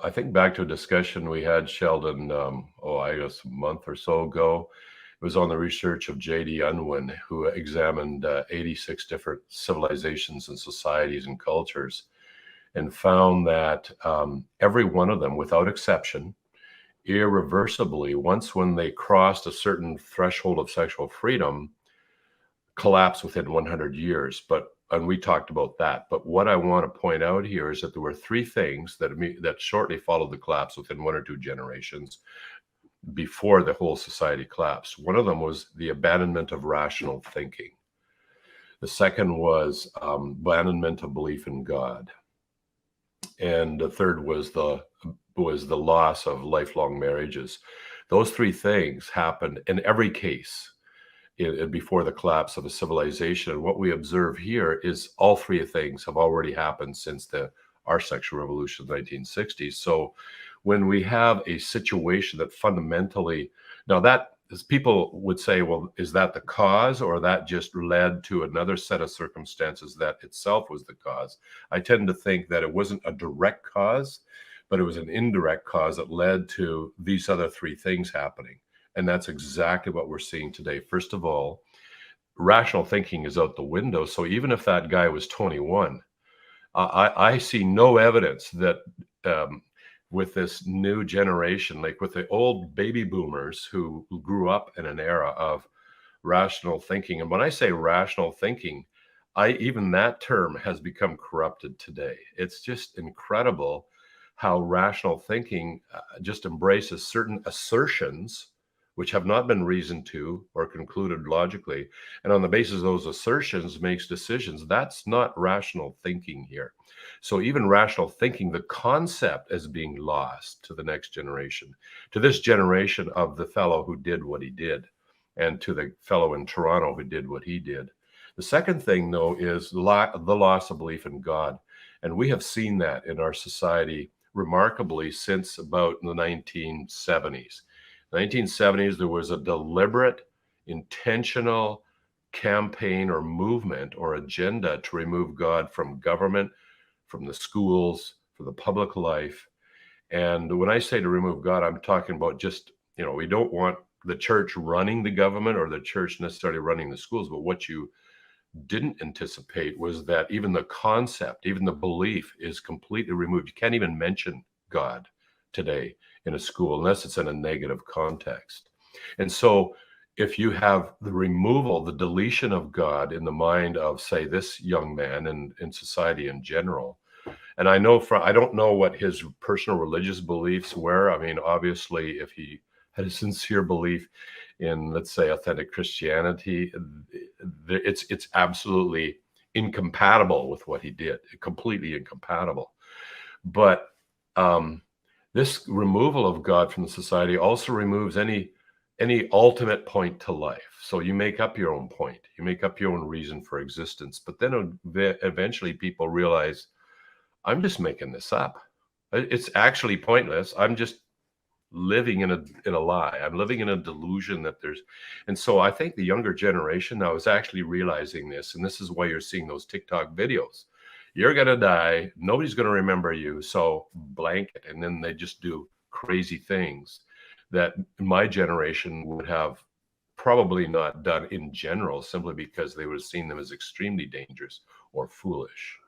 I think back to a discussion we had, Sheldon, I guess a month or so ago. It was on the research of J.D. Unwin, who examined 86 different civilizations and societies and cultures, and found that every one of them, without exception, irreversibly, once when they crossed a certain threshold of sexual freedom, collapsed within 100 years. And we talked about that. But what I want to point out here is that there were three things that shortly followed the collapse within 1 or 2 generations before the whole society collapsed. One of them was the abandonment of rational thinking. The second was abandonment of belief in God. And the third was the loss of lifelong marriages. Those three things happened in every case before the collapse of a civilization. And what we observe here is all three things have already happened since our sexual revolution of the 1960s. So when we have a situation that fundamentally, now that is, people would say, well, is that the cause, or that just led to another set of circumstances that itself was the cause? I tend to think that it wasn't a direct cause, but it was an indirect cause that led to these other three things happening. And that's exactly what we're seeing today. First of all, rational thinking is out the window. So even if that guy was 21, I see no evidence that with this new generation, like with the old baby boomers who grew up in an era of rational thinking. And when I say rational thinking, even that term has become corrupted today. It's just incredible how rational thinking just embraces certain assertions which have not been reasoned to or concluded logically, and on the basis of those assertions makes decisions. That's not rational thinking here. So even rational thinking, the concept is being lost to the next generation, to this generation of the fellow who did what he did, and to the fellow in Toronto who did what he did. The second thing, though, is the loss of belief in God. And we have seen that in our society remarkably since about the 1970s. 1970s, there was a deliberate, intentional campaign or movement or agenda to remove God from government, from the schools, from the public life. And when I say to remove God, I'm talking about just, we don't want the church running the government or the church necessarily running the schools. But what you didn't anticipate was that even the concept, even the belief is completely removed. You can't even mention God today in a school unless it's in a negative context. And so if you have the removal, the deletion of God in the mind of, say, this young man and in society in general, and I don't know what his personal religious beliefs were. I mean, obviously, if he had a sincere belief in, let's say, authentic Christianity, it's absolutely incompatible with what he did, completely incompatible. But this removal of God from the society also removes any ultimate point to life. So you make up your own point, you make up your own reason for existence. But then eventually people realize, I'm just making this up. It's actually pointless. I'm just living in a lie. I'm living in a delusion that there's, and so I think the younger generation now is actually realizing this, and this is why you're seeing those TikTok videos. You're gonna die. Nobody's gonna remember you. So blanket, and then they just do crazy things that my generation would have probably not done in general, simply because they would have seen them as extremely dangerous or foolish.